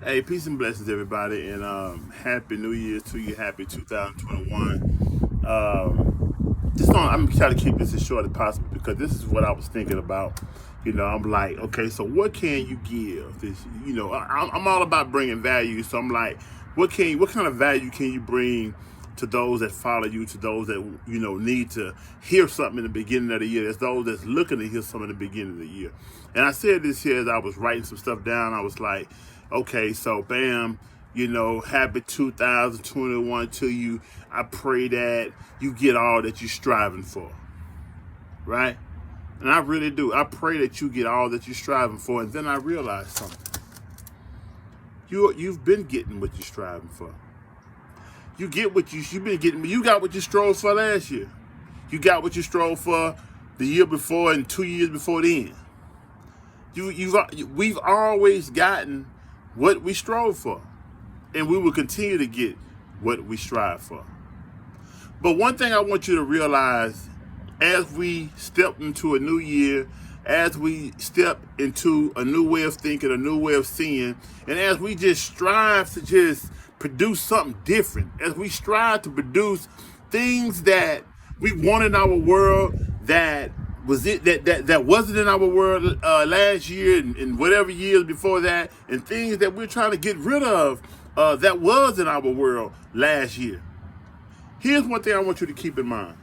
Hey, peace and blessings, everybody, and happy New Year's to you. Happy 2021. I'm gonna try to keep this as short as possible because this is what I was thinking about. I'm like, okay, so what can you give? I'm all about bringing value. So I'm like, what kind of value can you bring to those that follow you, to those that need to hear something in the beginning of the year? There's those that's looking to hear something in the beginning of the year. And I said this here as I was writing some stuff down. I was like, okay, so bam, happy 2021 to you. I pray that you get all that you're striving for, right? And I really do. I pray that you get all that you're striving for. And then I realized something. You've been getting what you're striving for. You get what you've been getting. You got what you strove for last year. You got what you strove for the year before and 2 years before then. We've always gotten what we strove for, and we will continue to get what we strive for. But one thing I want you to realize as we step into a new year, as we step into a new way of thinking, a new way of seeing, and as we just strive to just produce something different, as we strive to produce things that we want in our world that wasn't in our world last year and whatever years before that, and things that we're trying to get rid of that was in our world last year. Here's one thing I want you to keep in mind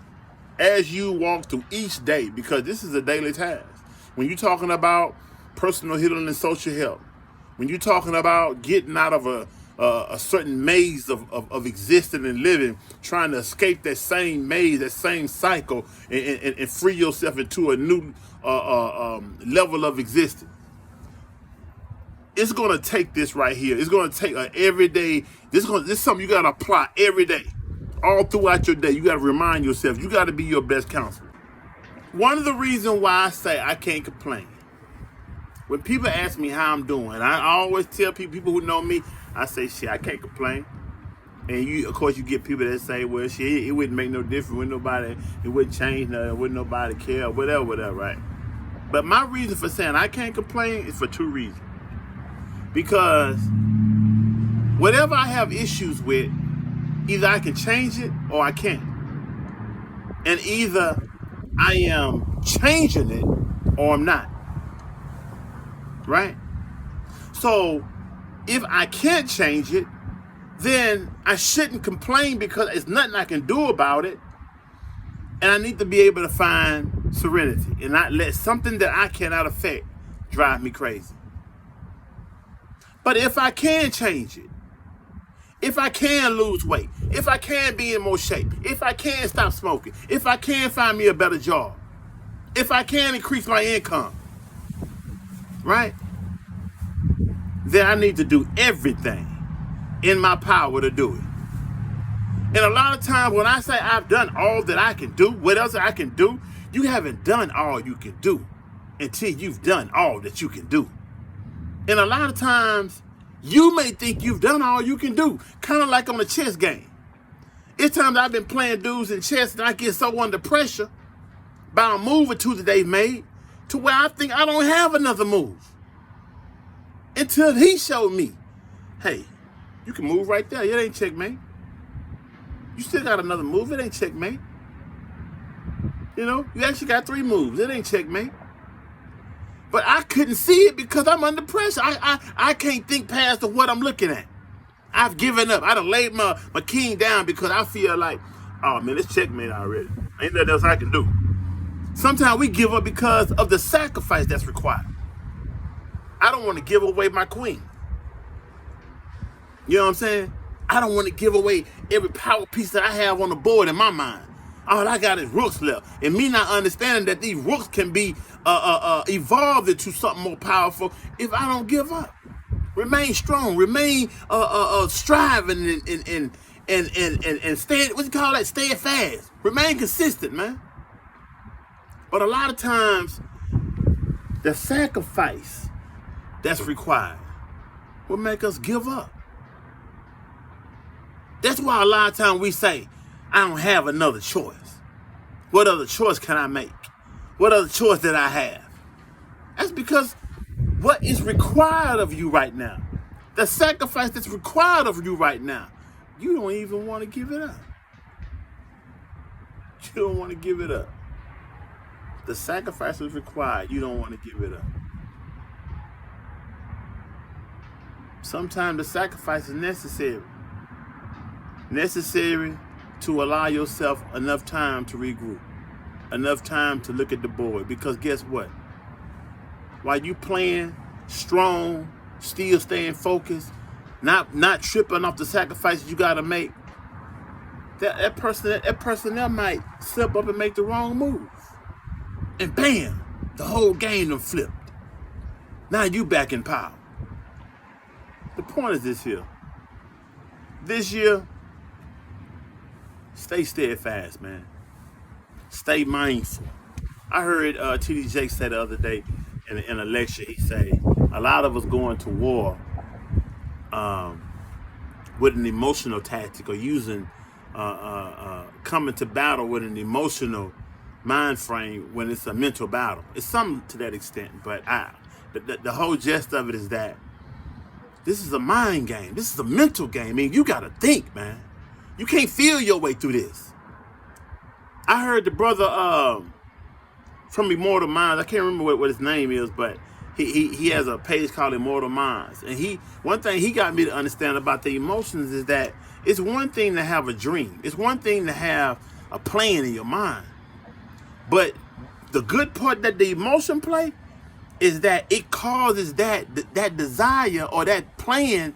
as you walk through each day, because this is a daily task. When you're talking about personal healing and social health, when you're talking about getting out of a certain maze of existing and living, trying to escape that same maze, that same cycle, and free yourself into a new level of existence. It's going to take this right here. It's going to take every day. This is something you got to apply every day, all throughout your day. You got to remind yourself. You got to be your best counselor. One of the reasons why I say I can't complain, when people ask me how I'm doing, I always tell people who know me, I say, shit, I can't complain. And of course, you get people that say, well, shit, it wouldn't make no difference with nobody, it wouldn't change nothing, wouldn't nobody care, whatever, right? But my reason for saying I can't complain is for two reasons. Because whatever I have issues with, either I can change it or I can't. And either I am changing it or I'm not. Right? So if I can't change it, then I shouldn't complain because there's nothing I can do about it. And I need to be able to find serenity and not let something that I cannot affect drive me crazy. But if I can change it, if I can lose weight, if I can be in more shape, if I can stop smoking, if I can find me a better job, if I can increase my income, right? Then I need to do everything in my power to do it. And a lot of times when I say I've done all that I can do, what else I can do, you haven't done all you can do until you've done all that you can do. And a lot of times, you may think you've done all you can do, kind of like on a chess game. It's times I've been playing dudes in chess and I get so under pressure by a move or two that they've made to where I think I don't have another move. Until he showed me, hey, you can move right there. It ain't checkmate. You still got another move. It ain't checkmate. You actually got 3 moves. It ain't checkmate. But I couldn't see it because I'm under pressure. I can't think past what I'm looking at. I've given up. I done laid my king down because I feel like, oh man, it's checkmate already. Ain't nothing else I can do. Sometimes we give up because of the sacrifice that's required. I don't want to give away my queen. You know what I'm saying? I don't want to give away every power piece that I have on the board in my mind. All I got is rooks left. And me not understanding that these rooks can be evolved into something more powerful if I don't give up. Remain strong. Remain striving and stay, what you call that? Stay fast. Remain consistent, man. But a lot of times, the sacrifice that's required will make us give up. That's why a lot of times we say, I don't have another choice. What other choice can I make? What other choice did I have? That's because what is required of you right now The sacrifice that's required of you right now, you don't even want to give it up. You don't want to give it up. The sacrifice is required. You don't want to give it up. Sometimes the sacrifice is necessary. Necessary to allow yourself enough time to regroup. Enough time to look at the board. Because guess what? While you playing strong, still staying focused, not tripping off the sacrifices you gotta make, that person might slip up and make the wrong move. And bam, the whole game done flipped. Now you back in power. The point is this here. This year, stay steadfast, man. Stay mindful. I heard T.D. Jakes say the other day in a lecture, he say, a lot of us going to war with an emotional tactic, or using coming to battle with an emotional mind frame when it's a mental battle. It's something to that extent, but the whole gist of it is that this is a mind game. This is a mental game. I mean, you got to think, man. You can't feel your way through this. I heard the brother from Immortal Minds, I can't remember what his name is, but he has a page called Immortal Minds. And one thing he got me to understand about the emotions is that it's one thing to have a dream. It's one thing to have a plan in your mind. But the good part that the emotion play is that it causes that desire or that plan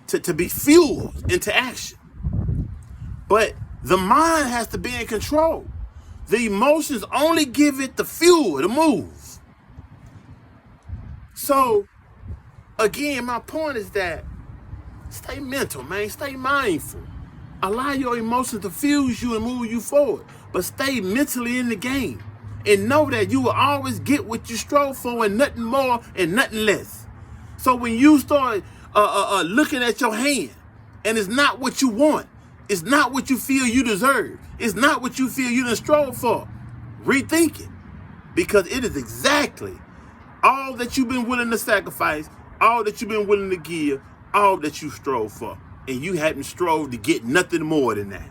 to be fueled into action. But the mind has to be in control. The emotions only give it the fuel to move. So, again, my point is that stay mental, man. Stay mindful. Allow your emotions to fuse you and move you forward. But stay mentally in the game. And know that you will always get what you strove for, and nothing more and nothing less. So when you start looking at your hand and it's not what you want, it's not what you feel you deserve, it's not what you feel you done strove for, rethink it. Because it is exactly all that you've been willing to sacrifice, all that you've been willing to give, all that you strove for. And you hadn't strove to get nothing more than that.